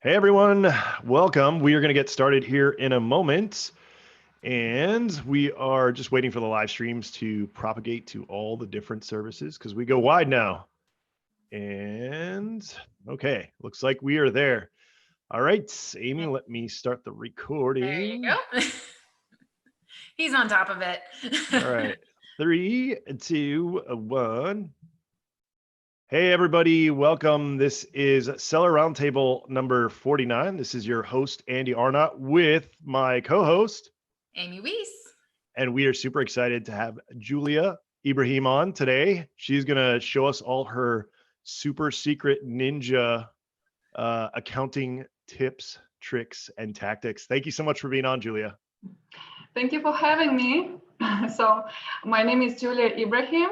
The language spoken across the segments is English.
Hey everyone, welcome. We are going to get started here in a moment, and we are just waiting for the live streams to propagate to all the different services because we go wide now. And okay, looks like we are there. All right, Amy, let me start the There you recording. go. He's on top of it. All right, 3, 2, 1. Hey everybody, welcome. This is Seller Roundtable number 49. This is your host, Andy Arnott, with my co-host, Amy Weiss. and we are super excited to have Julia Ibrahim on today. She's going to show us all her super secret ninja accounting tips, tricks, and tactics. Thank you so much for being on, Julia. Thank you for having me. So my name is Julia Ibrahim.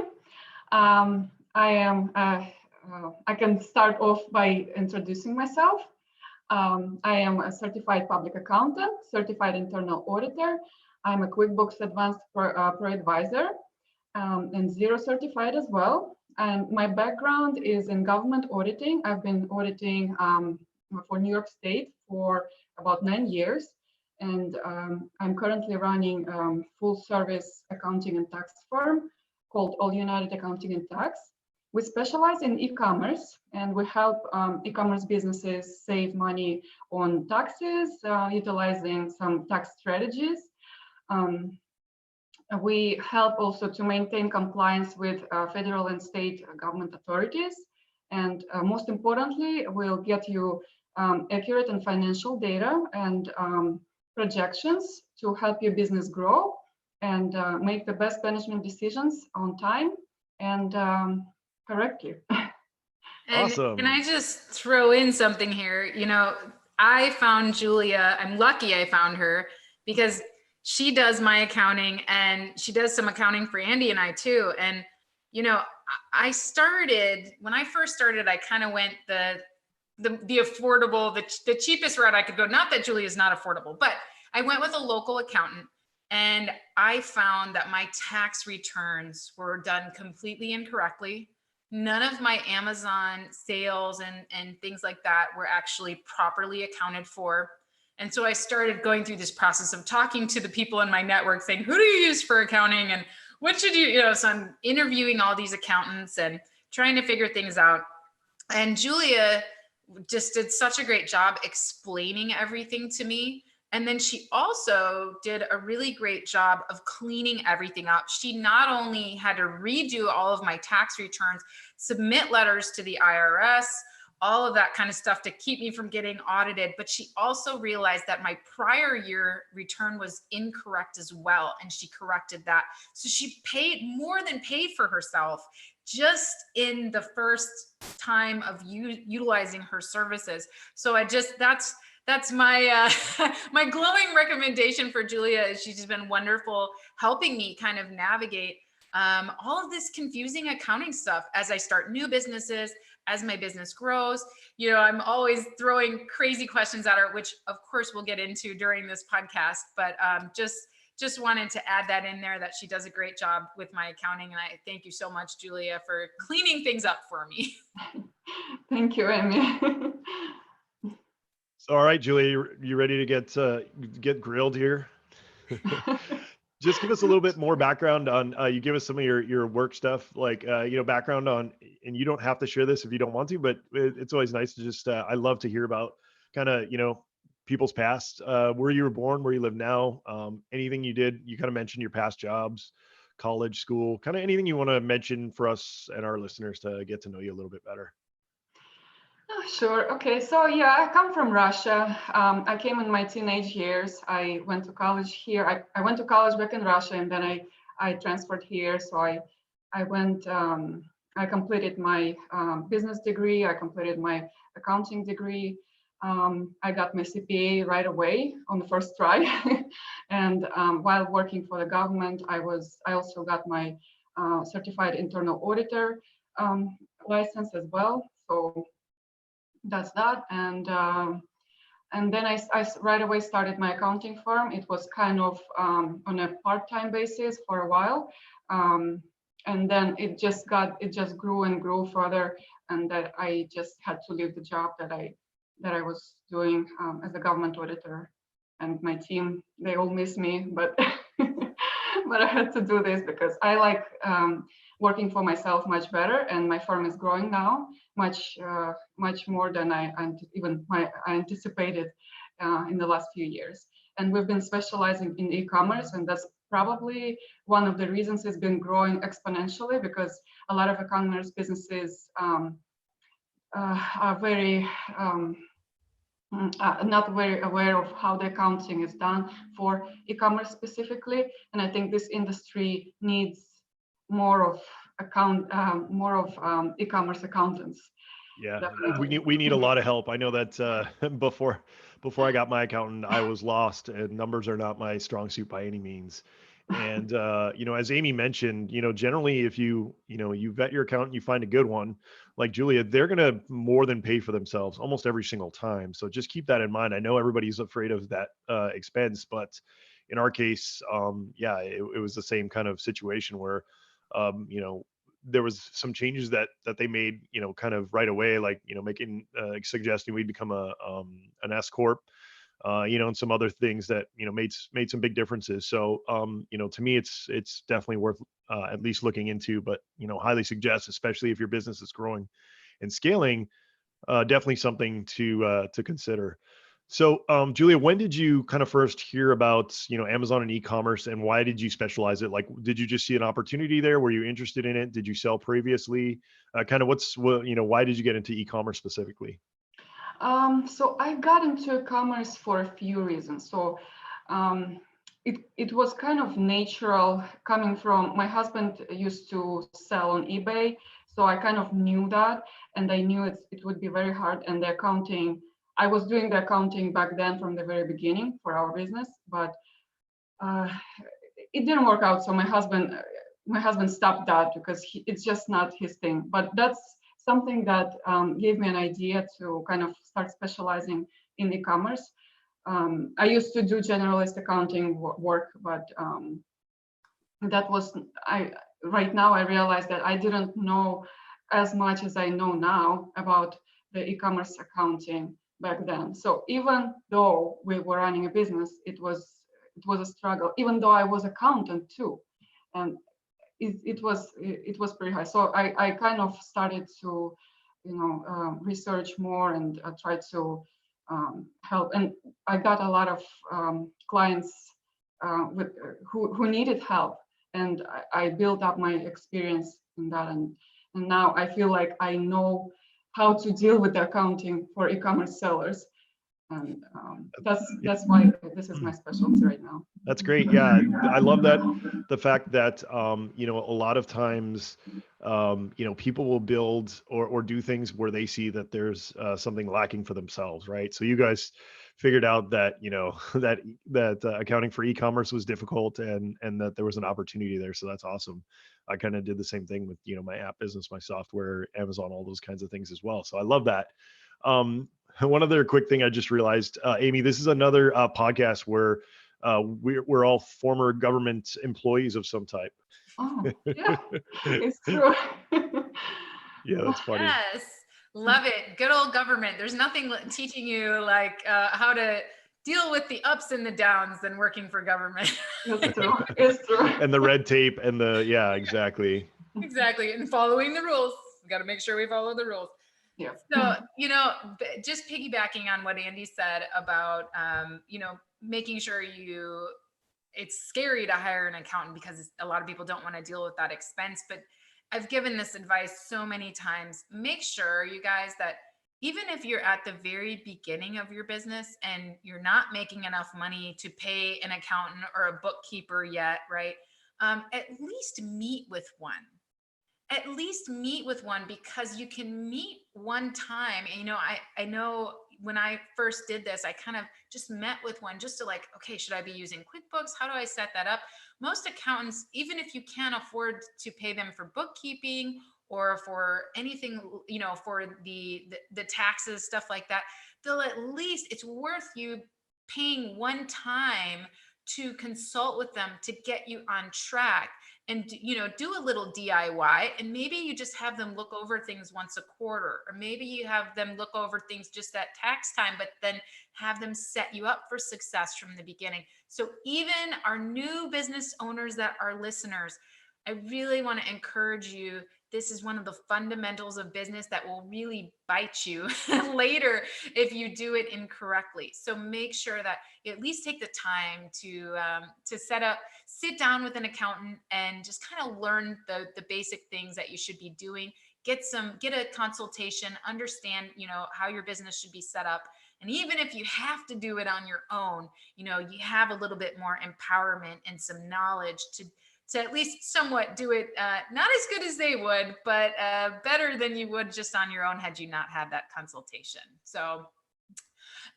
I can start off by introducing myself. I am a certified public accountant, certified internal auditor. I'm a QuickBooks Advanced Pro Advisor and Zero certified as well. And my background is in government auditing. I've been auditing for New York State for about 9 years. And I'm currently running full service accounting and tax firm called All United Accounting and Tax. We specialize in e-commerce, and we help e-commerce businesses save money on taxes, utilizing some tax strategies. We help also to maintain compliance with federal and state government authorities. And most importantly, we'll get you accurate and financial data and projections to help your business grow and make the best management decisions on time and correctly. And Awesome. can I just throw in something here? I found Julia, I'm lucky I found her because she does my accounting and she does some accounting for Andy and I too. And, when I first started, I kind of went the affordable, the cheapest route I could go. Not that Julia is not affordable, but I went with a local accountant and I found that my tax returns were done completely incorrectly. None of my Amazon sales and things like that were actually properly accounted for. And so I started going through this process of talking to the people in my network saying, who do you use for accounting? And what should so I'm interviewing all these accountants and trying to figure things out. And Julia just did such a great job explaining everything to me. And then she also did a really great job of cleaning everything up. She not only had to redo all of my tax returns, submit letters to the IRS, all of that kind of stuff to keep me from getting audited, but she also realized that my prior year return was incorrect as well, and she corrected that. So she more than paid for herself just in the first time of utilizing her services. So that's my my glowing recommendation for Julia. She's been wonderful helping me kind of navigate all of this confusing accounting stuff as I start new businesses, as my business grows. I'm always throwing crazy questions at her, which of course we'll get into during this podcast, but just wanted to add that in there, that she does a great job with my accounting. And I thank you so much, Julia, for cleaning things up for me. Thank you, Amy. So, all right, Julia, you ready to get grilled here? Just give us a little bit more background on, you give us some of your work stuff, like, background on, and you don't have to share this if you don't want to, but it's always nice to just, I love to hear about kind of, people's past, where you were born, where you live now, anything you did. You kind of mentioned your past jobs, college, school, kind of anything you want to mention for us and our listeners to get to know you a little bit better. Sure. Okay. So yeah, I come from Russia. I came in my teenage years. I went to college here. I went to college back in Russia, and then I transferred here. So I went. I completed my business degree. I completed my accounting degree. I got my CPA right away on the first try. And while working for the government, I also got my certified internal auditor license as well. So that's that. And then I right away started my accounting firm. It was kind of on a part-time basis for a while. And then it just grew and grew further. And that I just had to leave the job that that I was doing as a government auditor. And my team, they all miss me, but but I had to do this because I like working for myself much better, and my firm is growing now much more than I anticipated in the last few years. And we've been specializing in e-commerce, and that's probably one of the reasons it's been growing exponentially, because a lot of e-commerce businesses are very not very aware of how the accounting is done for e-commerce specifically. And I think this industry needs more of e-commerce accountants. Yeah, Definitely. we need a lot of help. I know that before I got my accountant, I was lost, and numbers are not my strong suit by any means. And as Amy mentioned, generally if you vet your accountant, you find a good one like Julia, they're gonna more than pay for themselves almost every single time. So just keep that in mind. I know everybody's afraid of that expense, but in our case, yeah, it was the same kind of situation where there was some changes that they made, kind of right away, like, making suggesting we become an S corp, and some other things that, made some big differences. So, to me, it's definitely worth at least looking into, but, highly suggest, especially if your business is growing and scaling, definitely something to consider. So, Julia, when did you kind of first hear about, Amazon and e-commerce, and why did you specialize it? Like, did you just see an opportunity there? Were you interested in it? Did you sell previously? Kind of why did you get into e-commerce specifically? So I got into e-commerce for a few reasons. So it was kind of natural coming from, my husband used to sell on eBay. So I kind of knew that, and I knew it would be very hard. And the accounting, I was doing the accounting back then from the very beginning for our business, but it didn't work out. So my husband stopped that because it's just not his thing. But that's something that gave me an idea to kind of start specializing in e-commerce. I used to do generalist accounting work, but that was, right now I realize that I didn't know as much as I know now about the e-commerce accounting back then. So even though we were running a business, it was a struggle, even though I was accountant too. And it was pretty high. So I kind of started to, research more and try to help. And I got a lot of clients who needed help, and I built up my experience in that. And now I feel like I know how to deal with the accounting for e-commerce sellers. And that's why this is my specialty right now. That's great. Yeah, I love that. The fact that a lot of times, people will build or do things where they see that there's something lacking for themselves, right? So you guys figured out that that accounting for e-commerce was difficult, and that there was an opportunity there. So that's awesome. I kind of did the same thing with my app business, my software, Amazon, all those kinds of things as well. So I love that. One other quick thing I just realized, Amy, this is another podcast where we're all former government employees of some type. Oh, yeah, it's true. Yeah, that's funny. Yes, love it. Good old government. There's nothing teaching you like how to deal with the ups and the downs than working for government. It's true. It's true. And the red tape and yeah, exactly. Exactly. And following the rules. We got to make sure we follow the rules. Yeah. So, just piggybacking on what Andy said about, making sure it's scary to hire an accountant because a lot of people don't want to deal with that expense. But I've given this advice so many times. Make sure, you guys, that even if you're at the very beginning of your business and you're not making enough money to pay an accountant or a bookkeeper yet, right? At least meet with one. At least meet with one, because you can meet one time. And, I know when I first did this, I kind of just met with one just to like, okay, should I be using QuickBooks? How do I set that up? Most accountants, even if you can't afford to pay them for bookkeeping or for anything, for the taxes, stuff like that, they'll at least, it's worth you paying one time to consult with them to get you on track and do a little DIY, and maybe you just have them look over things once a quarter, or maybe you have them look over things just at tax time, but then have them set you up for success from the beginning. So even our new business owners that are listeners, I really want to encourage you. This is one of the fundamentals of business that will really bite you later if you do it incorrectly. So make sure that you at least take the time to sit down with an accountant and just kind of learn the basic things that you should be doing. Get a consultation, understand, how your business should be set up. And even if you have to do it on your own, you have a little bit more empowerment and some knowledge to at least somewhat do it, not as good as they would, but better than you would just on your own had you not had that consultation. So,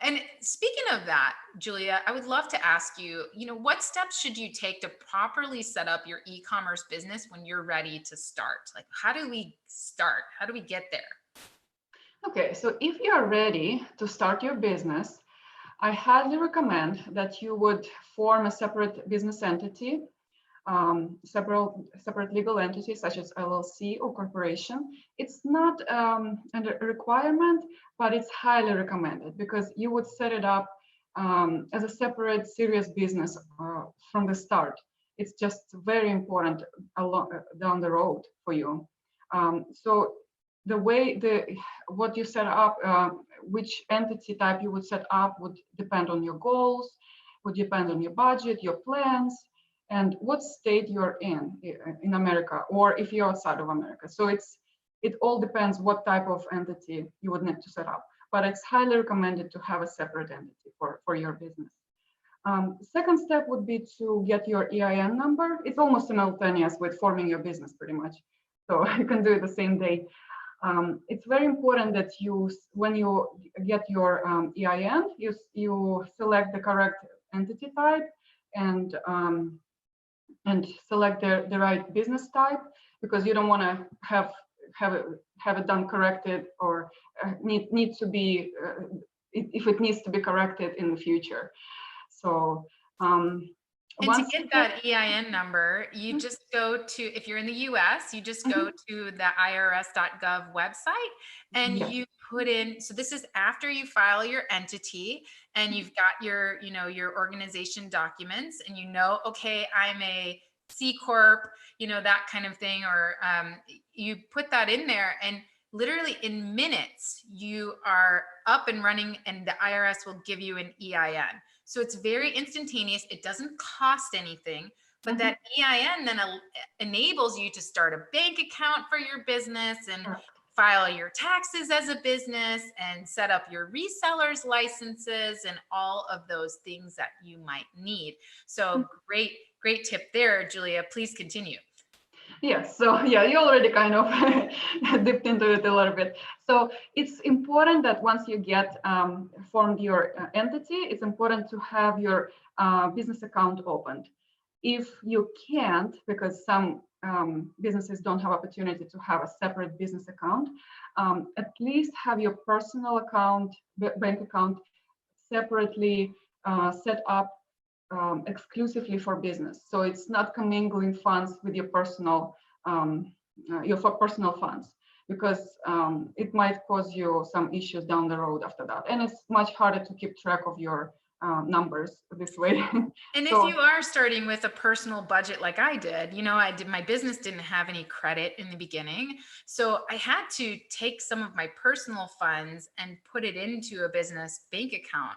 and speaking of that, Julia, I would love to ask you, what steps should you take to properly set up your e-commerce business when you're ready to start? Like, how do we start? How do we get there? Okay, so if you're ready to start your business, I highly recommend that you would form a separate business entity, separate legal entities such as LLC or corporation. It's not a requirement, but it's highly recommended because you would set it up as a separate serious business from the start. It's just very important down the road for you. So the way what you set up, which entity type you would set up would depend on your goals, would depend on your budget, your plans, and what state you're in America, or if you're outside of America. So it all depends what type of entity you would need to set up, but it's highly recommended to have a separate entity for your business. Second step would be to get your EIN number. It's almost simultaneous with forming your business pretty much. So you can do it the same day. It's very important that when you get your EIN, you select the correct entity type and select the right business type, because you don't want to have it done corrected or need to be if it needs to be corrected in the future. So and to get that EIN number, you just go to, if you're in the US, you just go to the irs.gov website and you put in, so this is after you file your entity and you've got your, your organization documents and okay, I'm a C Corp, that kind of thing, or you put that in there and literally in minutes, you are up and running and the IRS will give you an EIN. So it's very instantaneous. It doesn't cost anything, but that EIN then enables you to start a bank account for your business and file your taxes as a business and set up your resellers licenses and all of those things that you might need. So great tip there, Julia. Please continue. Yes, so you already kind of dipped into it a little bit. So it's important that once you get formed your entity, it's important to have your business account opened. If you can't, because some businesses don't have opportunity to have a separate business account, at least have your personal account, bank account, separately set up exclusively for business. So it's not commingling funds with your personal funds, because it might cause you some issues down the road after that. And it's much harder to keep track of your numbers this way. And so, if you are starting with a personal budget like I did, my business didn't have any credit in the beginning. So I had to take some of my personal funds and put it into a business bank account,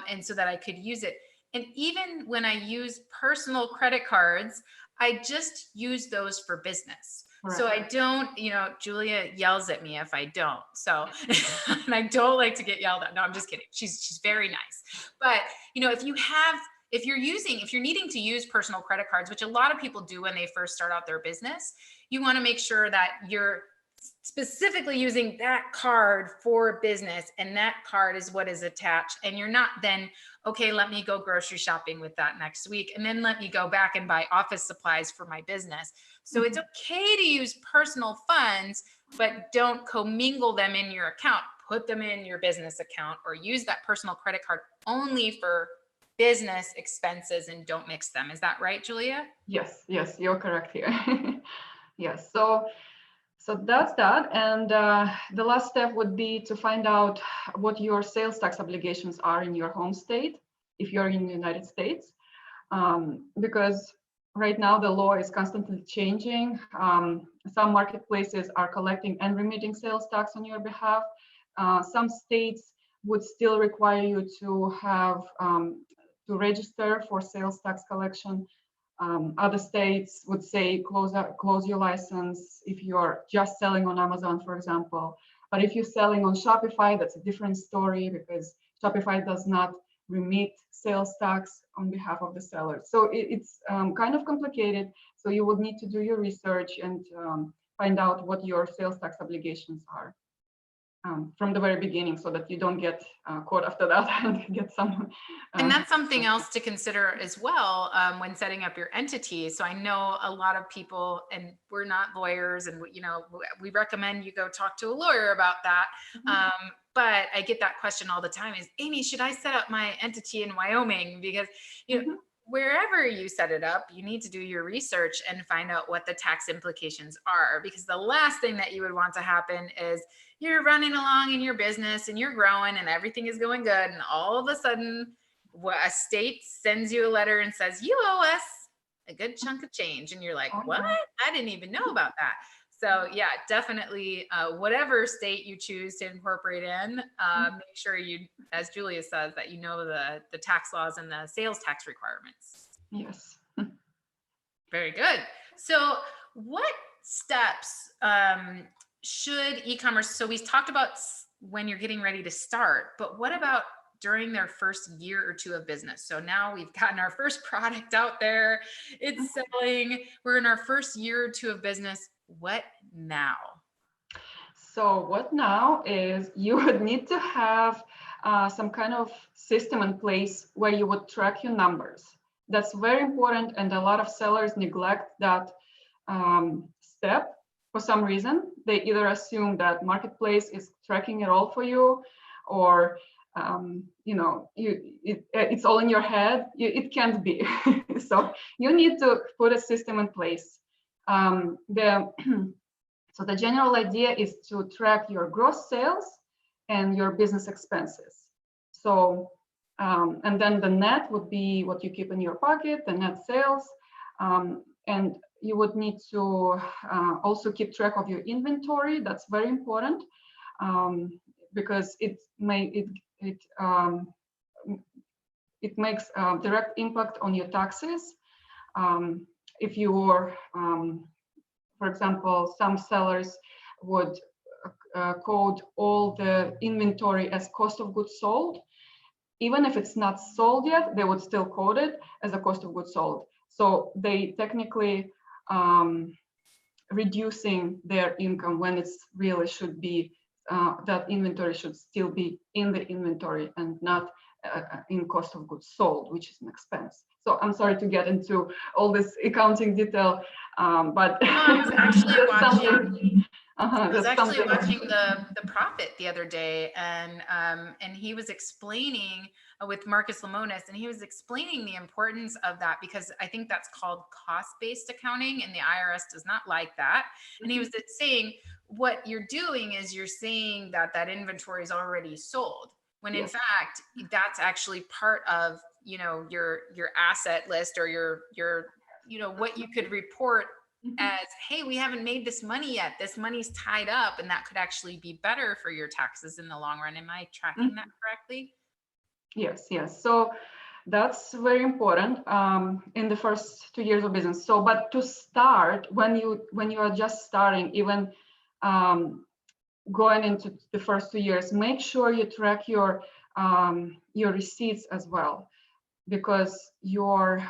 and so that I could use it. And even when I use personal credit cards, I just use those for business. Right. So I don't, Julia yells at me if I don't. So, and I don't like to get yelled at. No, I'm just kidding. She's very nice. But, if you're needing to use personal credit cards, which a lot of people do when they first start out their business, you want to make sure that you're specifically using that card for business, and that card is what is attached, and you're not then, okay, let me go grocery shopping with that next week, and then let me go back and buy office supplies for my business. So it's okay to use personal funds, but don't commingle them in your account. Put them in your business account, or use that personal credit card only for business expenses and don't mix them. Is that right, Julia? Yes, yes, you're correct here. Yes, so that's that. And the last step would be to find out what your sales tax obligations are in your home state, if you're in the United States, because right now the law is constantly changing. Some marketplaces are collecting and remitting sales tax on your behalf. Some states would still require you to have to register for sales tax collection. Other states would say close your license if you're just selling on Amazon, for example. But if you're selling on Shopify, that's a different story, because Shopify does not remit sales tax on behalf of the seller. So it's kind of complicated. So you would need to do your research and find out what your sales tax obligations are from the very beginning, so that you don't get caught after that and get some. And that's something else to consider as well when setting up your entity. So I know a lot of people, and we're not lawyers, and we recommend you go talk to a lawyer about that. But I get that question all the time: is, Amy, should I set up my entity in Wyoming? Because wherever you set it up, you need to do your research and find out what the tax implications are. Because the last thing that you would want to happen is you're running along in your business and you're growing and everything is going good, and all of a sudden a state sends you a letter and says you owe us a good chunk of change, and you're like, what? I didn't even know about that. So yeah, definitely whatever state you choose to incorporate in, make sure you, as Julia says, that you know the tax laws and the sales tax requirements. Yes. Very good. So what steps should e-commerce, so we talked about when you're getting ready to start, but what about during their first year or two of business? So now we've gotten our first product out there, it's selling, we're in our first year or two of business. What now? So what now is you would need to have some kind of system in place where you would track your numbers. That's very important, and a lot of sellers neglect that step for some reason. They either assume that marketplace is tracking it all for you, or it's all in your head. It can't be. So you need to put a system in place. So the general idea is to track your gross sales and your business expenses. So, and then the net would be what you keep in your pocket, the net sales. And you would need to also keep track of your inventory. That's very important, because it makes a direct impact on your taxes. If you're for example, some sellers would code all the inventory as cost of goods sold. Even if it's not sold yet, they would still code it as a cost of goods sold. So they technically reducing their income when it's really should be, that inventory should still be in the inventory and not in cost of goods sold, which is an expense. So I'm sorry to get into all this accounting detail, but I was actually watching. I was actually watching the Profit the other day, and he was explaining with Marcus Lemonis, and he was explaining the importance of that, because I think that's called cost-based accounting, and the IRS does not like that. And he was saying what you're doing is you're saying that inventory is already sold, when in fact that's actually part of your asset list, or your what you could report as, hey, we haven't made this money yet, this money's tied up, and that could actually be better for your taxes in the long run. Am I tracking that correctly? Yes. So that's very important in the first 2 years of business. So, but to start, when you are just starting, even going into the first 2 years, make sure you track your receipts as well, because your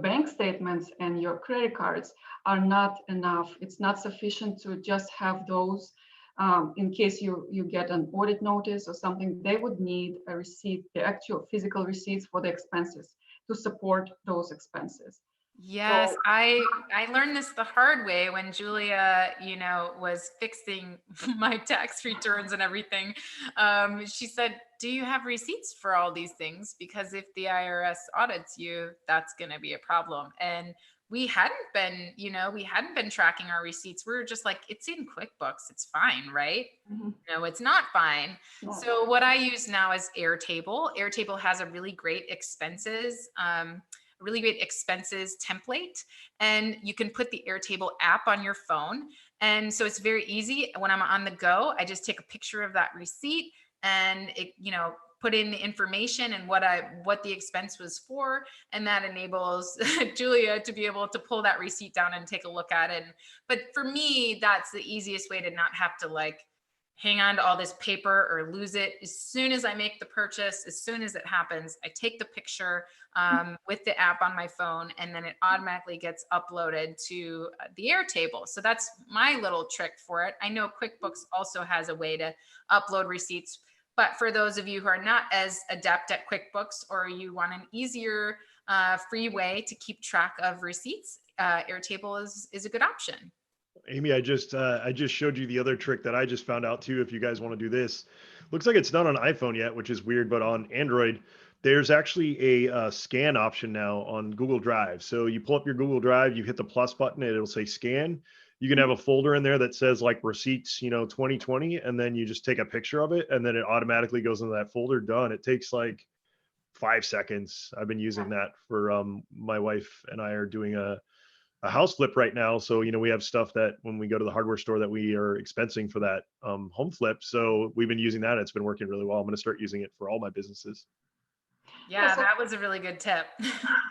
bank statements and your credit cards are not enough. It's not sufficient to just have those. In case you get an audit notice or something, they would need a receipt, the actual physical receipts for the expenses to support those expenses. Yes, So I learned this the hard way when Julia, was fixing my tax returns and everything. She said, "Do you have receipts for all these things? Because if the IRS audits you, that's going to be a problem." And we hadn't been tracking our receipts. We were just like, "It's in QuickBooks. It's fine, right?" mhm, No, it's not fine. no. So what I use now is Airtable. Airtable has a really great expenses template, and you can put the Airtable app on your phone. And so it's very easy. When I'm on the go, I just take a picture of that receipt and put in the information and what the expense was for, and that enables Julia to be able to pull that receipt down and take a look at it. But for me, that's the easiest way to not have to like hang on to all this paper or lose it. As soon as I make the purchase, as soon as it happens, I take the picture with the app on my phone, and then it automatically gets uploaded to the Airtable. So that's my little trick for it. I know QuickBooks also has a way to upload receipts, but for those of you who are not as adept at QuickBooks, or you want an easier, free way to keep track of receipts, Airtable is a good option. Amy, I just showed you the other trick that I just found out too. If you guys want to do this, looks like it's not on iPhone yet, which is weird, but on Android, there's actually a scan option now on Google Drive. So you pull up your Google Drive, you hit the plus button, and it'll say scan. You can have a folder in there that says like receipts, 2020, and then you just take a picture of it, and then it automatically goes into that folder. Done. It takes like 5 seconds. I've been using that for my wife and I are doing a house flip right now. So, we have stuff that when we go to the hardware store that we are expensing for that home flip. So we've been using that. It's been working really well. I'm going to start using it for all my businesses. Yeah, that was a really good tip.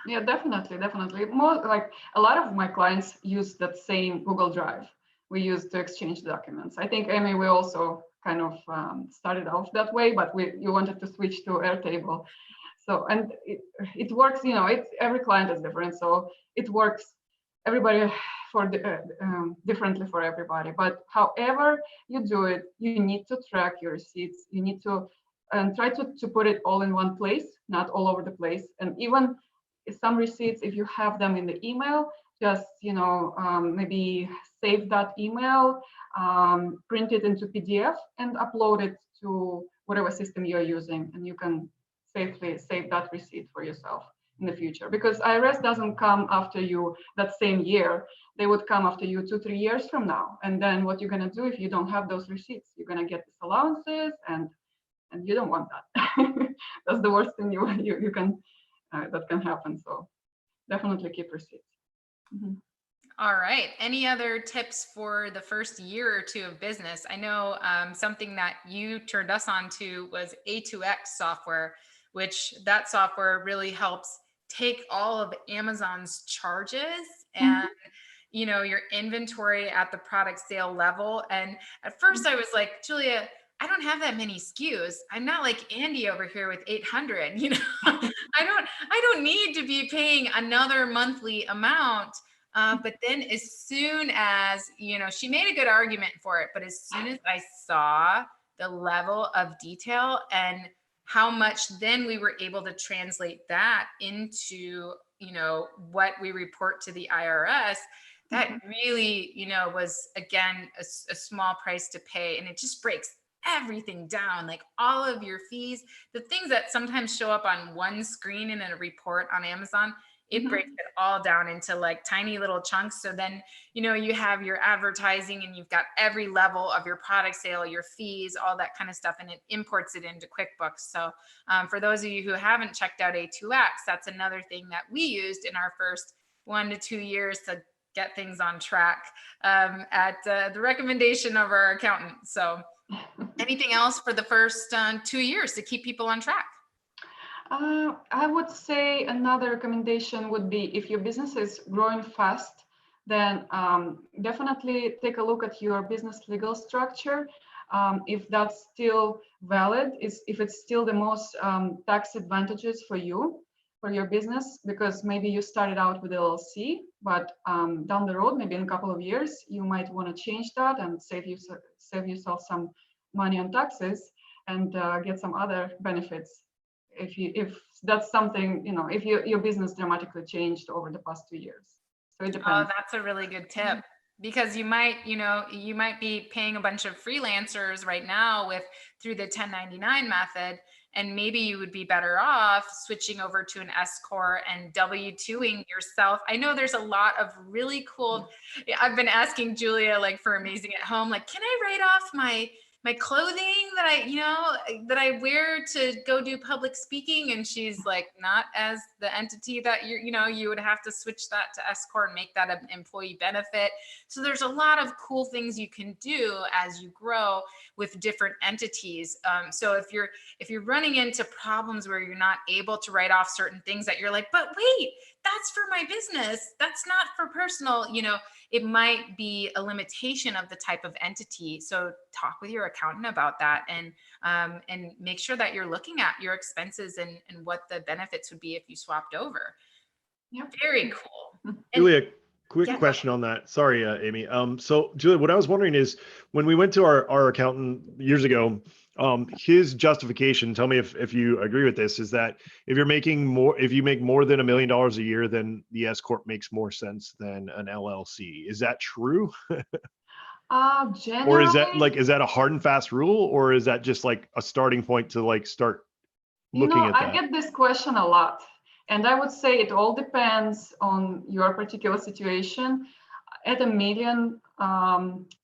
Yeah, definitely. More like a lot of my clients use that same Google Drive we use to exchange documents. I think, Amy, we also kind of started off that way, but you wanted to switch to Airtable. So, and it works, it's every client is different. So it works everybody for differently for everybody. But however you do it, you need to track your receipts. You need to try to put it all in one place, not all over the place. And even some receipts, if you have them in the email, just maybe save that email, print it into PDF, and upload it to whatever system you're using, and you can safely save that receipt for yourself in the future. Because IRS doesn't come after you that same year; they would come after you 2-3 years from now. And then what you're gonna do if you don't have those receipts? You're gonna get disallowances, and you don't want that. That's the worst thing you can that can happen. So definitely keep receipts. Mm-hmm. All right. Any other tips for the first year or two of business? I know something that you turned us on to was A2X software, which that software really helps take all of Amazon's charges and your inventory at the product sale level. And at first I was like, Julia, I don't have that many SKUs. I'm not like Andy over here with 800, I don't need to be paying another monthly amount. But then as soon as, she made a good argument for it, but as soon as I saw the level of detail and how much then we were able to translate that into, what we report to the IRS, that really, was again, a small price to pay. And it just breaks everything down, like all of your fees, the things that sometimes show up on one screen in a report on Amazon, it breaks it all down into like tiny little chunks. So then, you have your advertising and you've got every level of your product sale, your fees, all that kind of stuff, and it imports it into QuickBooks. So for those of you who haven't checked out A2X, that's another thing that we used in our first 1 to 2 years to get things on track at the recommendation of our accountant. So anything else for the first 2 years to keep people on track? I would say another recommendation would be if your business is growing fast, then definitely take a look at your business legal structure. If that's still valid, if it's still the most tax advantages for you, for your business, because maybe you started out with LLC, but down the road, maybe in a couple of years, you might want to change that and save yourself some money on taxes and get some other benefits if that's something, if your business dramatically changed over the past 2 years. So it Oh, depends. that's a really good tip. Because you might be paying a bunch of freelancers right now through the 1099 method, and maybe you would be better off switching over to an S corp and W2ing yourself. I know there's a lot of really cool. I've been asking Julia, like, for Amazing at Home, like, can I write off my clothing that I wear to go do public speaking? And she's like, not as the entity that you would have to switch that to S corp and make that an employee benefit. So there's a lot of cool things you can do as you grow with different entities. So if you're running into problems where you're not able to write off certain things that you're like, but wait, that's for my business, that's not for personal, it might be a limitation of the type of entity. So talk with your accountant about that, and make sure that you're looking at your expenses and what the benefits would be if you swapped over. Yep. Very cool. Julia, quick question on that. Sorry, Amy. So Julia, what I was wondering is, when we went to our accountant years ago, his justification, tell me if you agree with this, is that if you make more than $1 million a year, then the S corp makes more sense than an LLC. Is that true? Generally, or is that a hard and fast rule, or is that just like a starting point to like start looking at that? I get this question a lot, and I would say it all depends on your particular situation. At $1 million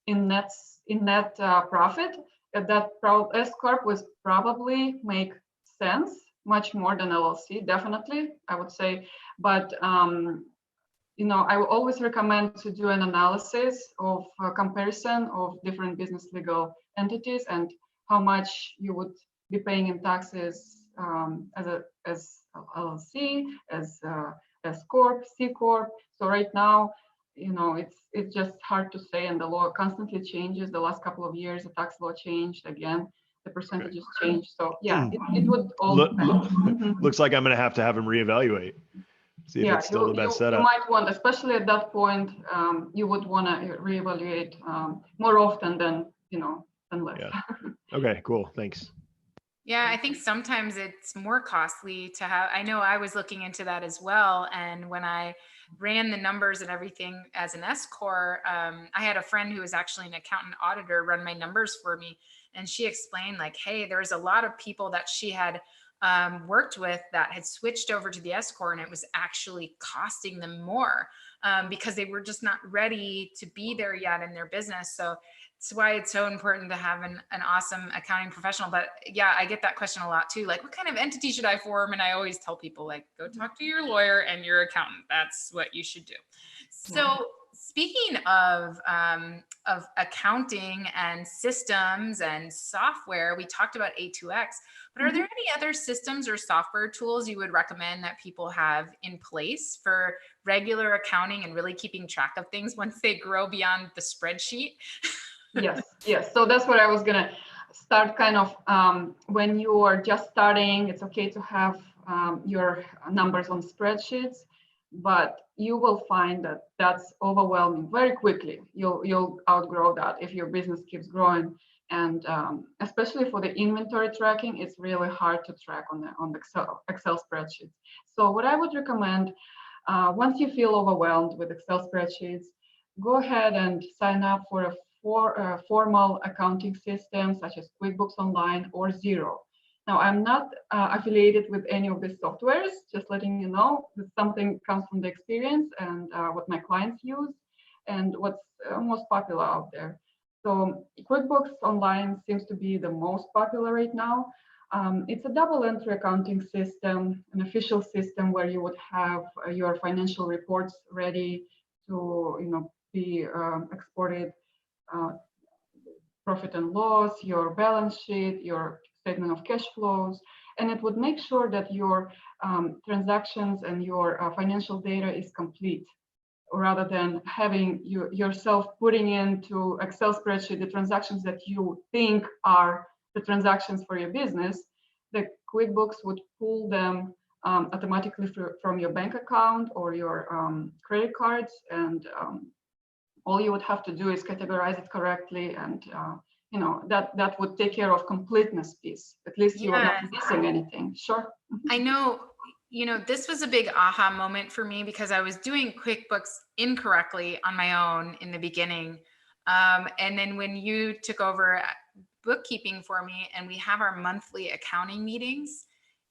in net profit, that S corp would probably make sense much more than LLC, definitely, I would say. But I will always recommend to do an analysis of a comparison of different business legal entities and how much you would be paying in taxes as LLC, as S corp, C corp. So right now, it's just hard to say, and the law constantly changes. The last couple of years, the tax law changed again. The percentages changed. So yeah, it would all depend. Looks like I'm going to have him reevaluate. See if it's still the best setup. You might want, especially at that point, you would want to reevaluate more often than less. Yeah. Okay, cool. Thanks. Yeah, I think sometimes it's more costly to have. I know I was looking into that as well. And when I ran the numbers and everything as an S corp, I had a friend who was actually an accountant auditor run my numbers for me. And she explained, like, hey, there's a lot of people that she had worked with that had switched over to the S corp, and it was actually costing them more because they were just not ready to be there yet in their business. So that's why it's so important to have an awesome accounting professional. But yeah, I get that question a lot too. Like, what kind of entity should I form? And I always tell people, like, go talk to your lawyer and your accountant. That's what you should do. So speaking of accounting and systems and software, we talked about A2X, but are there any other systems or software tools you would recommend that people have in place for regular accounting and really keeping track of things once they grow beyond the spreadsheet? Yes. So that's what I was gonna start kind of when you are just starting. It's okay to have your numbers on spreadsheets, but you will find that that's overwhelming very quickly. You'll outgrow that if your business keeps growing, and especially for the inventory tracking, it's really hard to track on the Excel spreadsheets. So what I would recommend, once you feel overwhelmed with Excel spreadsheets, go ahead and sign up for a formal accounting system such as QuickBooks Online or Xero. Now, I'm not affiliated with any of these softwares, just letting you know that something comes from the experience and what my clients use and what's most popular out there. So QuickBooks Online seems to be the most popular right now. It's a double entry accounting system, an official system where you would have your financial reports ready to be exported, profit and loss, your balance sheet, your statement of cash flows, and it would make sure that your transactions and your financial data is complete, rather than having yourself putting into Excel spreadsheet the transactions that you think are the transactions for your business. The QuickBooks would pull them automatically from your bank account or your credit cards, and all you would have to do is categorize it correctly, and that would take care of completeness piece. At least you are not Yes. missing anything. Sure. I know, this was a big aha moment for me because I was doing QuickBooks incorrectly on my own in the beginning. And then when you took over bookkeeping for me and we have our monthly accounting meetings,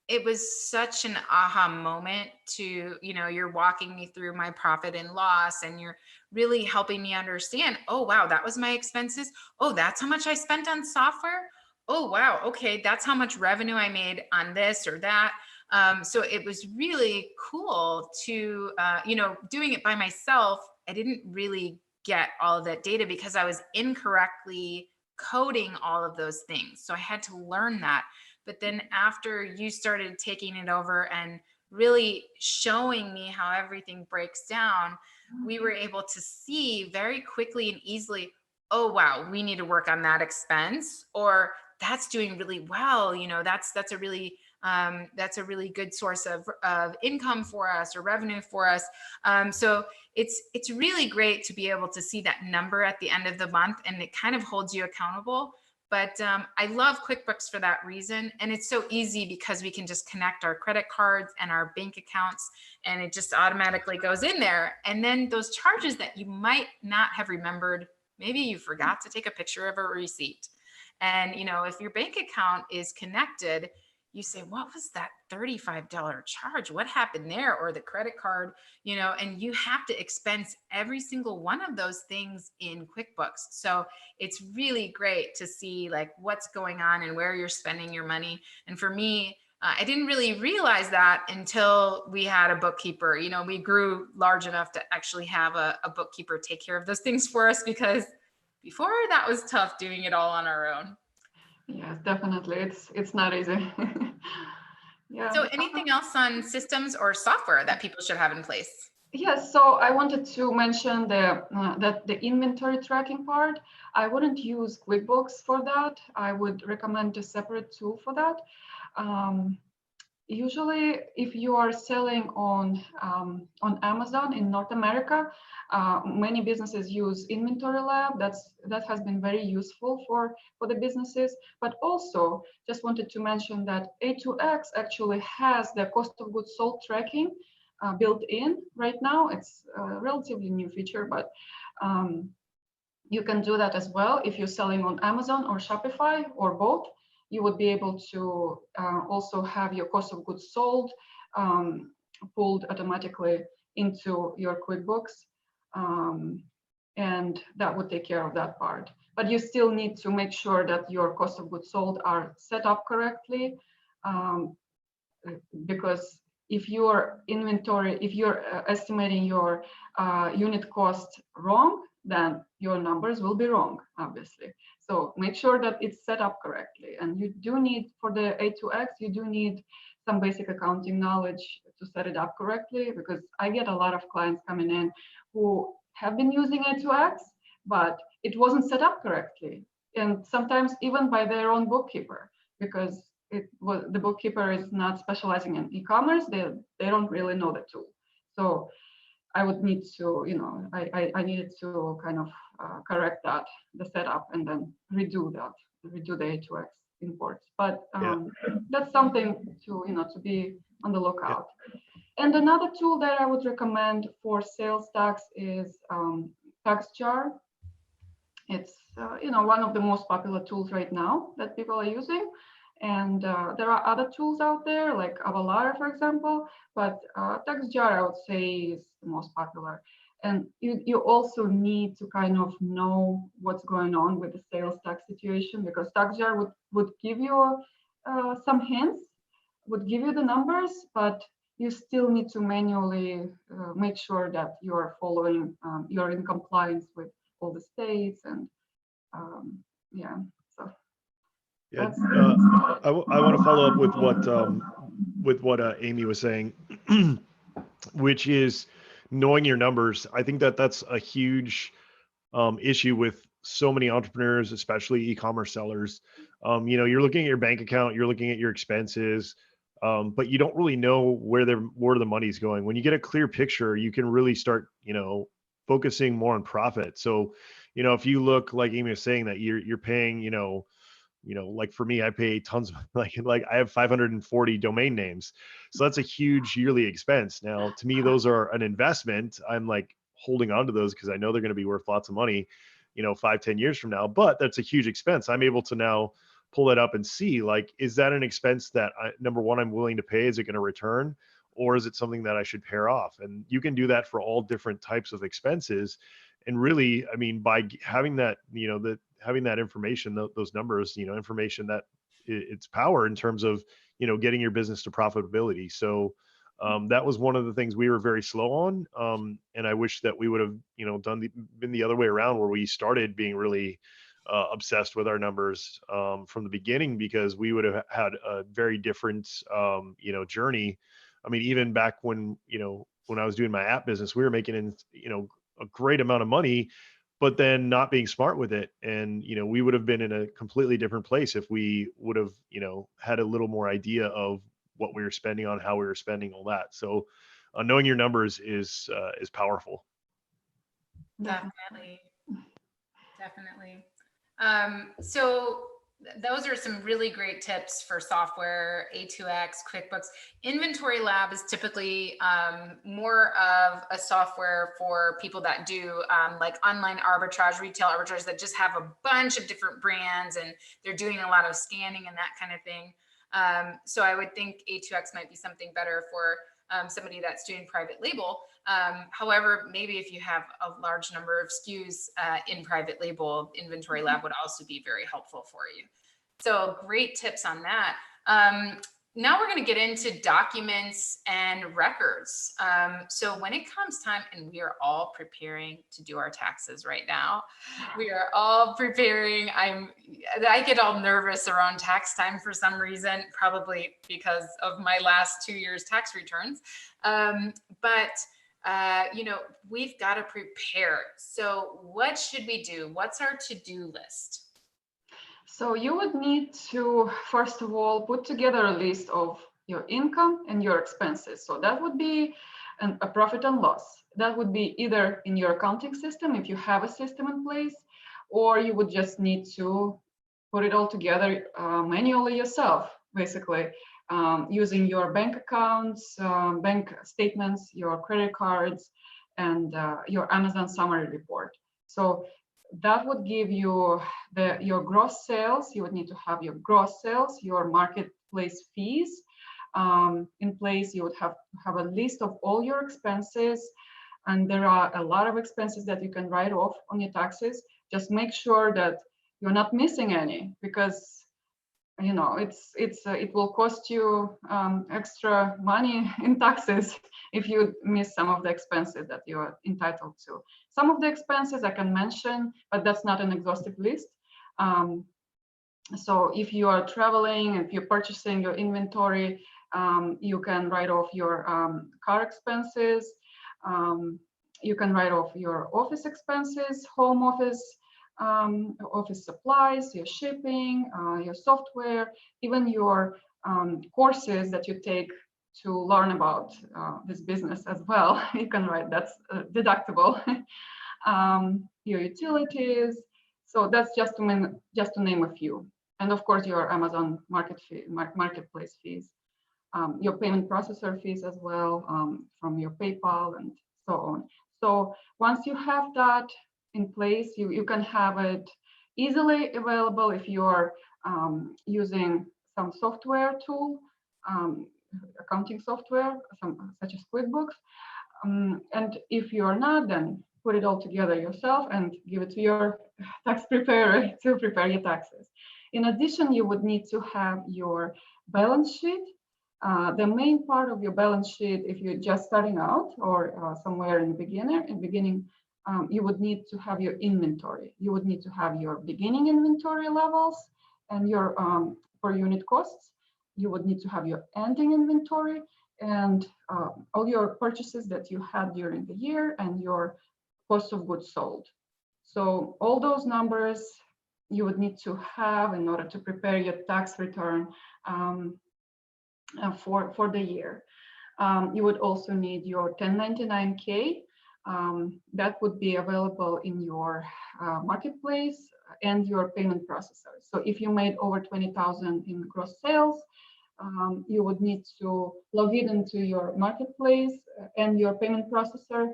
it was such an aha moment to, you're walking me through my profit and loss and you're really helping me understand, oh, wow, that was my expenses. Oh, that's how much I spent on software. Oh, wow. Okay. That's how much revenue I made on this or that. So it was really cool to, doing it by myself. I didn't really get all of that data because I was incorrectly coding all of those things. So I had to learn that. But then after you started taking it over and really showing me how everything breaks down, we were able to see very quickly and easily, oh, wow, we need to work on that expense, or that's doing really well. That's a really good source of income for us or revenue for us. So it's really great to be able to see that number at the end of the month, and it kind of holds you accountable. But I love QuickBooks for that reason. And it's so easy because we can just connect our credit cards and our bank accounts, and it just automatically goes in there. And then those charges that you might not have remembered, maybe you forgot to take a picture of a receipt. And, if your bank account is connected, you say, what was that $35 charge? What happened there? Or the credit card, and you have to expense every single one of those things in QuickBooks. So it's really great to see like what's going on and where you're spending your money. And for me, I didn't really realize that until we had a bookkeeper. We grew large enough to actually have a bookkeeper take care of those things for us, because before that was tough doing it all on our own. Yes, definitely. It's not easy. Yeah. So anything else on systems or software that people should have in place? Yes, so I wanted to mention that the inventory tracking part. I wouldn't use QuickBooks for that. I would recommend a separate tool for that. Usually, if you are selling on Amazon in North America, many businesses use Inventory Lab. That has been very useful for the businesses. But also, just wanted to mention that A2X actually has the cost of goods sold tracking built in right now. It's a relatively new feature, but you can do that as well if you're selling on Amazon or Shopify or both. You would be able to also have your cost of goods sold pulled automatically into your QuickBooks, and that would take care of that part. But you still need to make sure that your cost of goods sold are set up correctly, because if your inventory, if you're estimating your unit cost wrong, then your numbers will be wrong, obviously. So make sure that it's set up correctly. And you do need, for the A2X, you do need some basic accounting knowledge to set it up correctly, because I get a lot of clients coming in who have been using A2X, but it wasn't set up correctly. And sometimes even by their own bookkeeper, because the bookkeeper is not specializing in e-commerce, they don't really know the tool. So I would need to, I needed to kind of correct that, the setup, and then redo the A2X imports. But that's something to, to be on the lookout. Yeah. And another tool that I would recommend for sales tax is TaxJar. It's, one of the most popular tools right now that people are using. And there are other tools out there like Avalara, for example, but TaxJar, I would say, is the most popular. And you also need to kind of know what's going on with the sales tax situation, because TaxJar would give you some hints, would give you the numbers, but you still need to manually make sure that you're following, you're in compliance with all the states, and yeah, so. Yeah, I want to follow up with what Amy was saying, which is knowing your numbers. I think that's a huge issue with so many entrepreneurs, especially e-commerce sellers. You're looking at your bank account, you're looking at your expenses, but you don't really know where the money's going. When you get a clear picture, you can really start, focusing more on profit. So, if you look, like Amy was saying, that you're paying, like for me, I pay tons of like I have 540 domain names. So that's a huge yearly expense. Now, to me, those are an investment. I'm like holding on to those because I know they're going to be worth lots of money, 5-10 years from now. But that's a huge expense. I'm able to now pull it up and see, like, is that an expense that number one, I'm willing to pay? Is it going to return? Or is it something that I should pair off? And you can do that for all different types of expenses. And really, I mean, by having that, having that information, those numbers, information that it's power in terms of, getting your business to profitability. So that was one of the things we were very slow on. And I wish that we would have, been the other way around, where we started being really obsessed with our numbers from the beginning, because we would have had a very different, journey. I mean, even back when, when I was doing my app business, we were making in, a great amount of money, but then not being smart with it. And, we would have been in a completely different place if we would have, had a little more idea of what we were spending on, how we were spending, all that. So knowing your numbers is powerful. Definitely. Definitely. So those are some really great tips for software, A2X, QuickBooks. Inventory Lab is typically more of a software for people that do like online arbitrage, retail arbitrage, that just have a bunch of different brands and they're doing a lot of scanning and that kind of thing. So I would think A2X might be something better for somebody that's doing private label. However, maybe if you have a large number of SKUs in private label, Inventory Lab would also be very helpful for you. So great tips on that. Now we're going to get into documents and records. So when it comes time, and we are all preparing to do our taxes right now, we are all preparing. I get all nervous around tax time for some reason, probably because of my last 2 years tax returns. But we've got to prepare. So what should we do? What's our to-do list? So you would need to, first of all, put together a list of your income and your expenses. So that would be a profit and loss. That would be either in your accounting system, if you have a system in place, or you would just need to put it all together manually yourself, basically, using your bank accounts, bank statements, your credit cards, and your Amazon summary report. So that would give you your gross sales. You would need to have your gross sales, your marketplace fees in place. You would have to have a list of all your expenses. And there are a lot of expenses that you can write off on your taxes. Just make sure that you're not missing any, because it will cost you extra money in taxes if you miss some of the expenses that you are entitled to. Some of the expenses I can mention, but that's not an exhaustive list. So if you are traveling, if you're purchasing your inventory, you can write off your car expenses. You can write off your office expenses, home office, office supplies, your shipping, your software, even your courses that you take to learn about this business as well. You can write that's deductible. Your utilities. So that's just to name a few. And of course, your Amazon marketplace fees, your payment processor fees as well, from your PayPal and so on. So once you have that in place, you can have it easily available if you're using some software tool, accounting software, such as QuickBooks. And if you're not, then put it all together yourself and give it to your tax preparer to prepare your taxes. In addition, you would need to have your balance sheet. The main part of your balance sheet, if you're just starting out or somewhere in the beginning, you would need to have your inventory. You would need to have your beginning inventory levels and your per unit costs. You would need to have your ending inventory and all your purchases that you had during the year and your cost of goods sold. So all those numbers you would need to have in order to prepare your tax return for the year. You would also need your 1099-K that would be available in your marketplace and your payment processor. So if you made over 20,000 in gross sales, you would need to log in into your marketplace and your payment processor,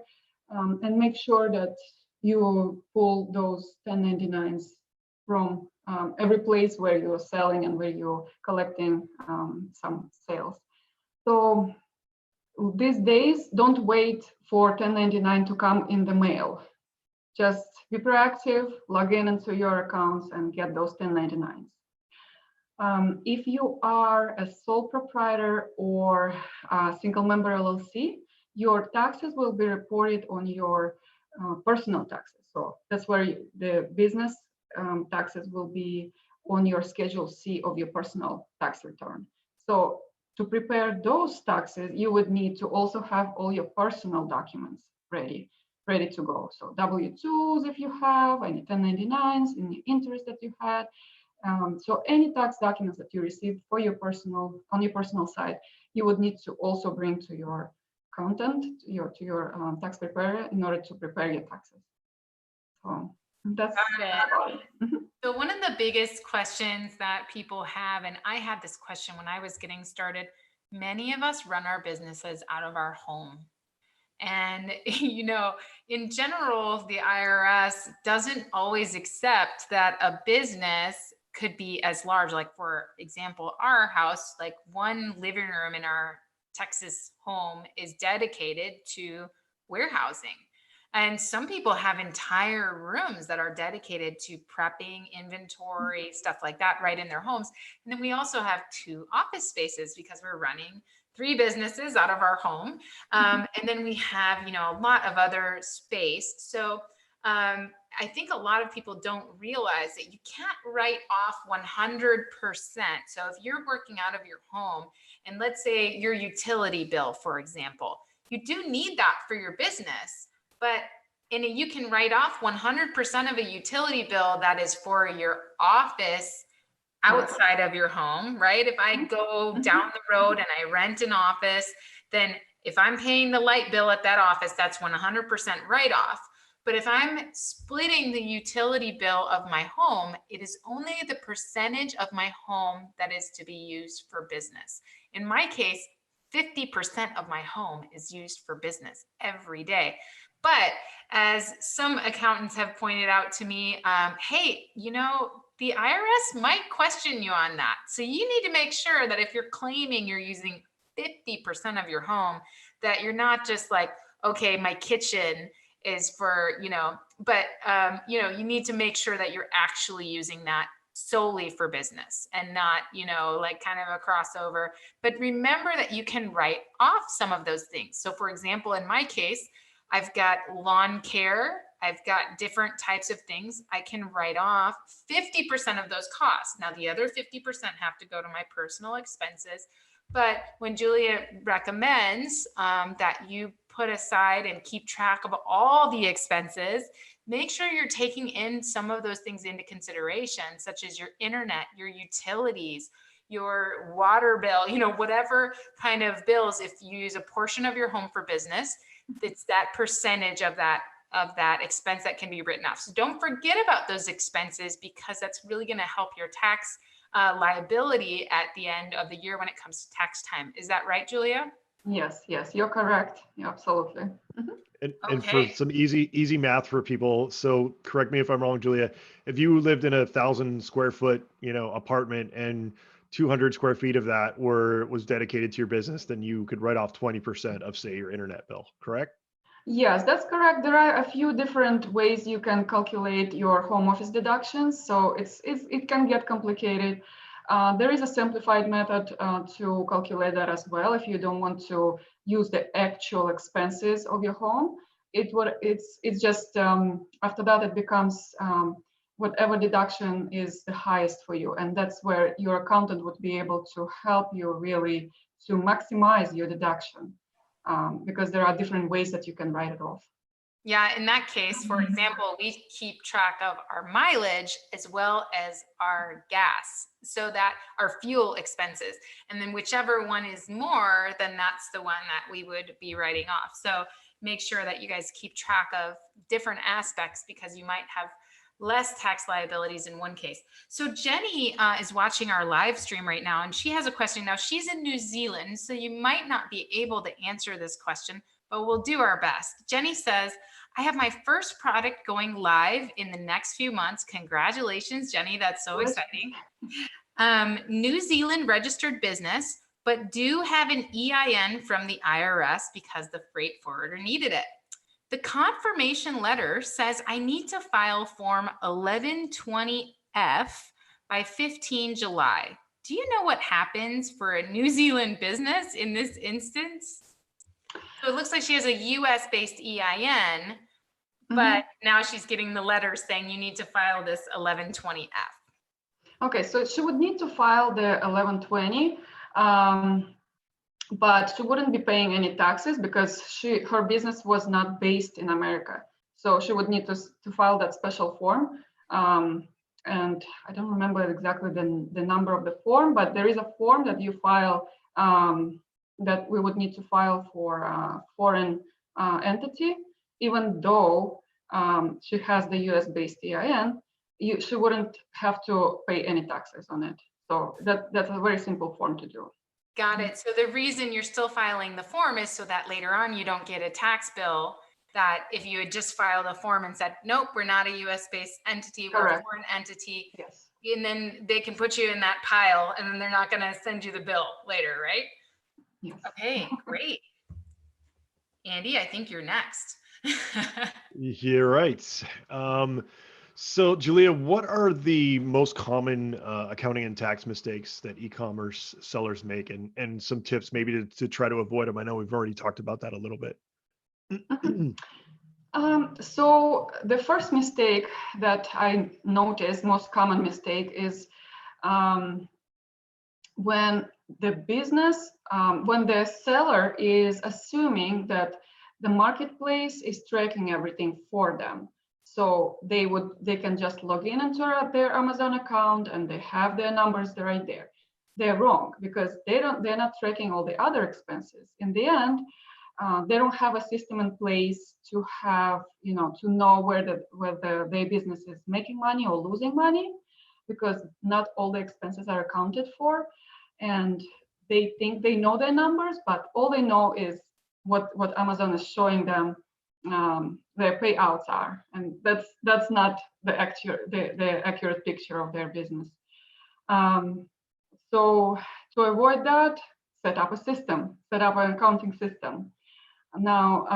and make sure that you pull those 1099s from every place where you're selling and where you're collecting some sales. So these days, don't wait for 1099 to come in the mail. Just be proactive, log in into your accounts and get those 1099s. If you are a sole proprietor or a single member LLC, your taxes will be reported on your personal taxes. So that's where the business taxes will be on your Schedule C of your personal tax return. So to prepare those taxes, you would need to also have all your personal documents ready to go. So W-2s if you have, any 1099s, any interest that you had. So any tax documents that you received for your on your personal side, you would need to also bring to your accountant, to your tax preparer in order to prepare your taxes. So that's about it. So one of the biggest questions that people have, and I had this question when I was getting started, many of us run our businesses out of our home. And, in general, the IRS doesn't always accept that a business could be as large. Like, for example, our house, like one living room in our Texas home is dedicated to warehousing. And some people have entire rooms that are dedicated to prepping, inventory, stuff like that, right in their homes. And then we also have 2 office spaces because we're running 3 businesses out of our home. And then we have, a lot of other space. So I think a lot of people don't realize that you can't write off 100%. So if you're working out of your home, and let's say your utility bill, for example, you do need that for your business, but you can write off 100% of a utility bill that is for your office outside of your home, right? If I go down the road and I rent an office, then if I'm paying the light bill at that office, that's 100% write-off. But if I'm splitting the utility bill of my home, it is only the percentage of my home that is to be used for business. In my case, 50% of my home is used for business every day. But as some accountants have pointed out to me, hey, the IRS might question you on that. So you need to make sure that if you're claiming you're using 50% of your home, that you're not just like, okay, my kitchen is for, but, you need to make sure that you're actually using that solely for business and not, like kind of a crossover. But remember that you can write off some of those things. So for example, in my case, I've got lawn care. I've got different types of things. I can write off 50% of those costs. Now, the other 50% have to go to my personal expenses. But when Julia recommends that you put aside and keep track of all the expenses, make sure you're taking in some of those things into consideration, such as your internet, your utilities, your water bill, whatever kind of bills. If you use a portion of your home for business, it's that percentage of that expense that can be written off. So don't forget about those expenses, because that's really going to help your tax liability at the end of the year when it comes to tax time. Is that right, Julia? Yes, you're correct. Yeah, absolutely. And for some easy math for people, so correct me if I'm wrong, Julia, if you lived in 1,000 square foot, apartment, and 200 square feet of that was dedicated to your business, then you could write off 20% of, say, your internet bill, correct? Yes, that's correct. There are a few different ways you can calculate your home office deductions. So it can get complicated. There is a simplified method to calculate that as well. If you don't want to use the actual expenses of your home, it's just after that it becomes whatever deduction is the highest for you, and that's where your accountant would be able to help you really to maximize your deduction, because there are different ways that you can write it off. Yeah, in that case, for example, we keep track of our mileage as well as our gas, so that our fuel expenses, and then whichever one is more, then that's the one that we would be writing off. So make sure that you guys keep track of different aspects, because you might have less tax liabilities in one case. So Jenny is watching our live stream right now, and she has a question. Now, she's in New Zealand, so you might not be able to answer this question, but we'll do our best. Jenny says, I have my first product going live in the next few months. Congratulations, Jenny. That's so exciting. New Zealand registered business, but do have an EIN from the IRS because the freight forwarder needed it. The confirmation letter says I need to file Form 1120F by 15 July. Do you know what happens for a New Zealand business in this instance? So it looks like she has a US-based EIN, but now she's getting the letter saying you need to file this 1120F. Okay, so she would need to file the 1120, but she wouldn't be paying any taxes because her business was not based in America. So she would need to file that special form. And I don't remember exactly the number of the form, but there is a form that you file that we would need to file for a foreign entity, even though she has the US-based EIN. She wouldn't have to pay any taxes on it. So that's a very simple form to do. Got it. So the reason you're still filing the form is so that later on you don't get a tax bill that if you had just filed a form and said, nope, we're not a US-based entity, we're a foreign entity. Yes. And then they can put you in that pile and then they're not going to send you the bill later, right? Yes. Okay, great. Andy, I think you're next. You're right. So Julia, what are the most common accounting and tax mistakes that e-commerce sellers make, and some tips maybe to try to avoid them? I know we've already talked about that a little bit. So the first mistake that I noticed, most common mistake, is when the business, when the seller is assuming that the marketplace is tracking everything for them. So they can just log in into their Amazon account and they have their numbers right there. They're wrong because they're not tracking all the other expenses. In the end, they don't have a system in place to have, to know whether their business is making money or losing money, because not all the expenses are accounted for. And they think they know their numbers, but all they know is what Amazon is showing them their payouts are, and that's not the accurate picture of their business. So to avoid that, set up a system, set up an accounting system. Now,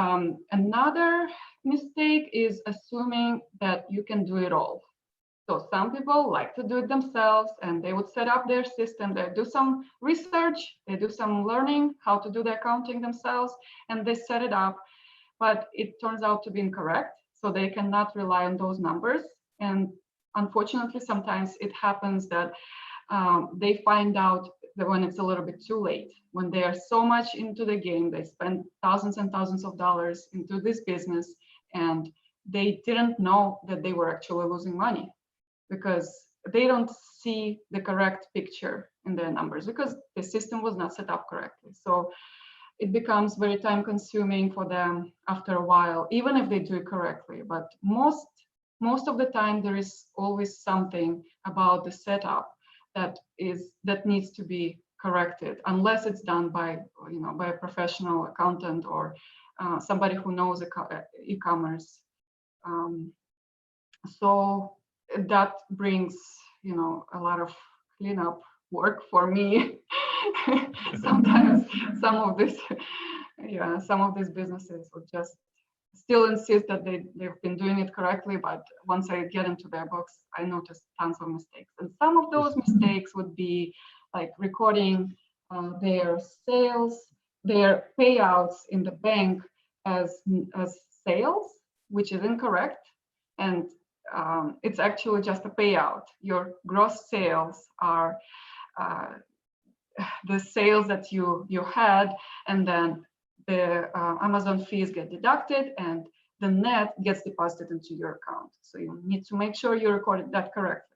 another mistake is assuming that you can do it all. So some people like to do it themselves, and they would set up their system. They do some research, they do some learning how to do the accounting themselves, and they set it up. But it turns out to be incorrect, so they cannot rely on those numbers. And unfortunately, sometimes it happens that they find out that when it's a little bit too late, when they are so much into the game, they spend thousands and thousands of dollars into this business, and they didn't know that they were actually losing money because they don't see the correct picture in their numbers because the system was not set up correctly. So it becomes very time consuming for them after a while, even if they do it correctly. But most of the time, there is always something about the setup that needs to be corrected, unless it's done by a professional accountant or somebody who knows e-commerce. So that brings a lot of cleanup work for me. Sometimes some of these businesses would just still insist that they've been doing it correctly, but once I get into their books, I notice tons of mistakes. And some of those mistakes would be like recording their sales, their payouts in the bank as sales, which is incorrect. And it's actually just a payout. Your gross sales are the sales that you had, and then the Amazon fees get deducted and the net gets deposited into your account. So you need to make sure you recorded that correctly,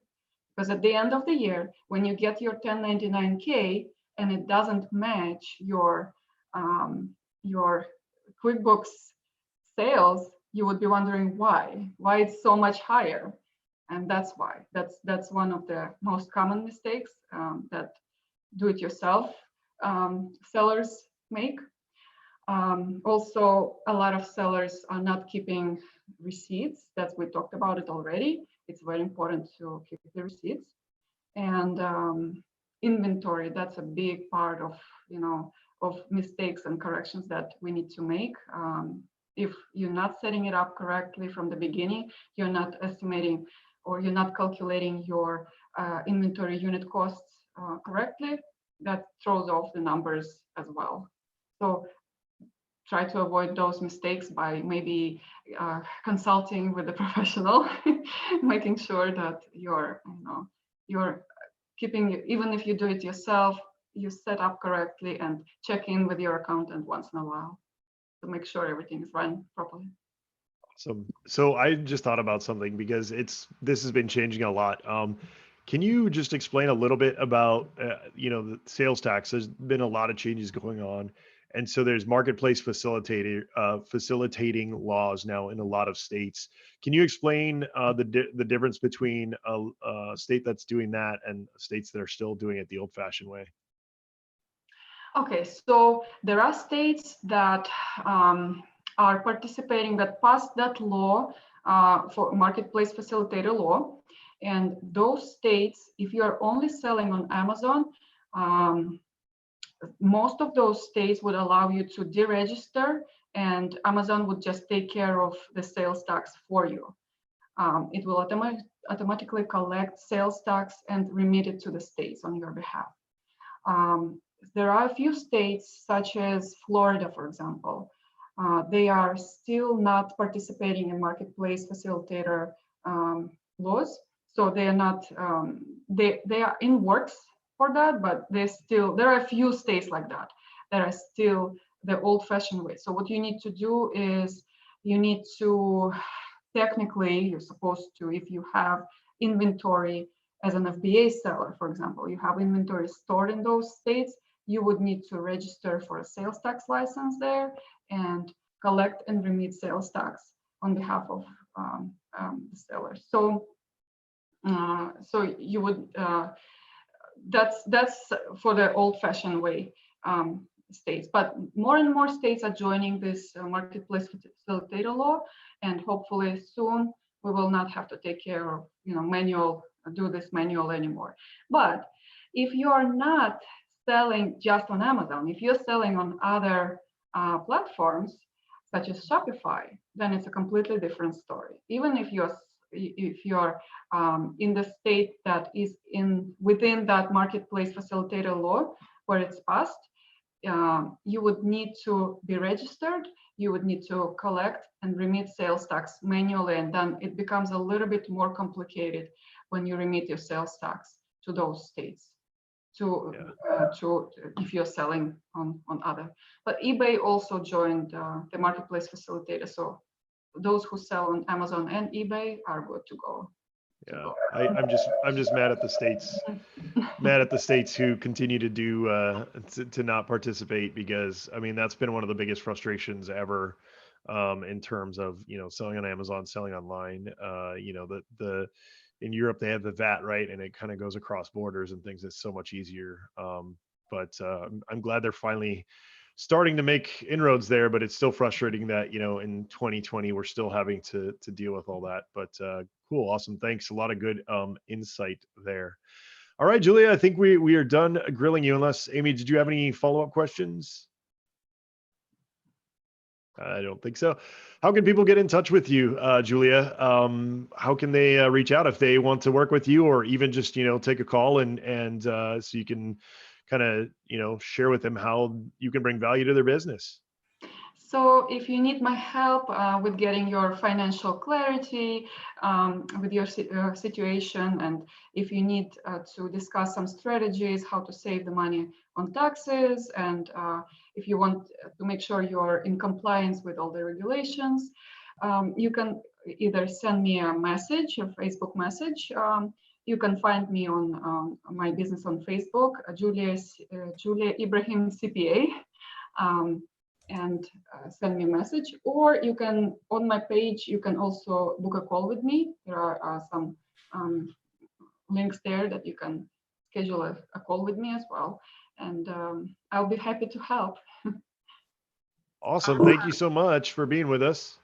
because at the end of the year, when you get your 1099K and it doesn't match your QuickBooks sales, you would be wondering why it's so much higher. And that's why. That's one of the most common mistakes that do-it-yourself sellers make. Also, a lot of sellers are not keeping receipts. We talked about it already. It's very important to keep the receipts. And inventory, that's a big part of, of mistakes and corrections that we need to make. If you're not setting it up correctly from the beginning, you're not estimating or you're not calculating your inventory unit costs correctly, that throws off the numbers as well. So try to avoid those mistakes by maybe consulting with a professional, making sure that you're keeping, even if you do it yourself, you set up correctly and check in with your accountant once in a while to make sure everything is run properly. So I just thought about something because this has been changing a lot. Can you just explain a little bit about the sales tax? There's been a lot of changes going on, and so there's marketplace facilitating laws now in a lot of states. Can you explain the difference between a state that's doing that and states that are still doing it the old-fashioned way? Okay, so there are states that are participating, that passed that law for marketplace facilitator law. And those states, if you are only selling on Amazon, most of those states would allow you to deregister, and Amazon would just take care of the sales tax for you. It will automatically collect sales tax and remit it to the states on your behalf. There are a few states, such as Florida, for example. They are still not participating in marketplace facilitator laws, so they are not. They are in works for that, but there are a few states like that are still the old-fashioned way. So what you need to do is you need to you're supposed to, if you have inventory as an FBA seller, for example, you have inventory stored in those states, you would need to register for a sales tax license there and collect and remit sales tax on behalf of the sellers. So you would that's for the old-fashioned way states, but more and more states are joining this marketplace facilitator law, and hopefully soon we will not have to take care of do this manual anymore. But if you are not selling just on Amazon, if you're selling on other platforms such as Shopify, then it's a completely different story. Even if you're in the state that is within that marketplace facilitator law where it's passed, you would need to be registered, you would need to collect and remit sales tax manually, and then it becomes a little bit more complicated when you remit your sales tax to those states. If you're selling on other. But eBay also joined the marketplace facilitator, so those who sell on Amazon and eBay are good to go. Yeah, I'm just mad at the states who continue to do to not participate, because I mean that's been one of the biggest frustrations ever in terms of selling on Amazon, selling online. In Europe they have the VAT, right, and it kind of goes across borders and things. It's so much easier. But I'm glad they're finally starting to make inroads there, but it's still frustrating that in 2020 we're still having to deal with all that. But cool, awesome, thanks, a lot of good insight there. All right, Julia, I think we are done grilling you, unless Amy, did you have any follow-up questions? I don't think so. How can people get in touch with you, Julia? How can they reach out if they want to work with you, or even just take a call and so you can kind of share with them how you can bring value to their business? So if you need my help with getting your financial clarity with your situation, and if you need to discuss some strategies, how to save the money on taxes, and if you want to make sure you're in compliance with all the regulations, you can either send me a message, a Facebook message. You can find me on my business on Facebook, Julia Ibrahim CPA. and send me a message, or you can, on my page, you can also book a call with me. There are some links there that you can schedule a call with me as well. And I'll be happy to help. Awesome. Thank you so much for being with us.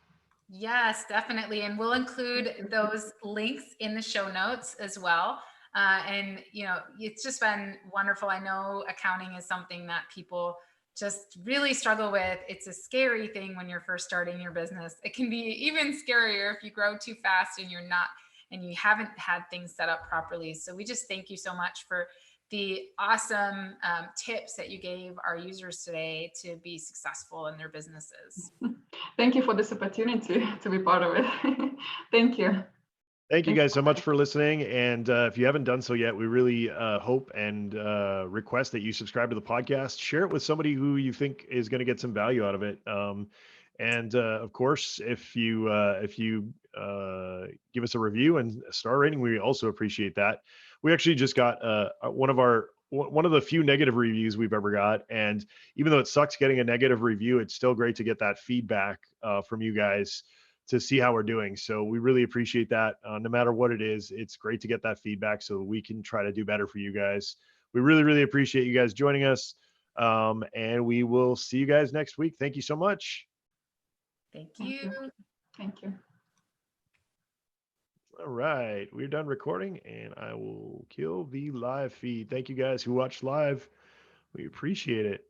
Yes, definitely. And we'll include those links in the show notes as well. And, you know, it's just been wonderful. I know accounting is something that people just really struggle with. It's a scary thing when you're first starting your business. It can be even scarier if you grow too fast and you haven't had things set up properly. So we just thank you so much for the awesome tips that you gave our users today to be successful in their businesses. Thank you for this opportunity to be part of it. Thank you. Thank you guys so much for listening. And if you haven't done so yet, we really hope and request that you subscribe to the podcast, share it with somebody who you think is going to get some value out of it. And of course, if you give us a review and a star rating, we also appreciate that. We actually just got one of the few negative reviews we've ever got. And even though it sucks getting a negative review, it's still great to get that feedback from you guys to see how we're doing. So we really appreciate that. No matter what it is, it's great to get that feedback so we can try to do better for you guys. We really, really appreciate you guys joining us. And we will see you guys next week. Thank you so much. Thank you. Thank you. All right, we're done recording and I will kill the live feed. Thank you guys who watched live. We appreciate it.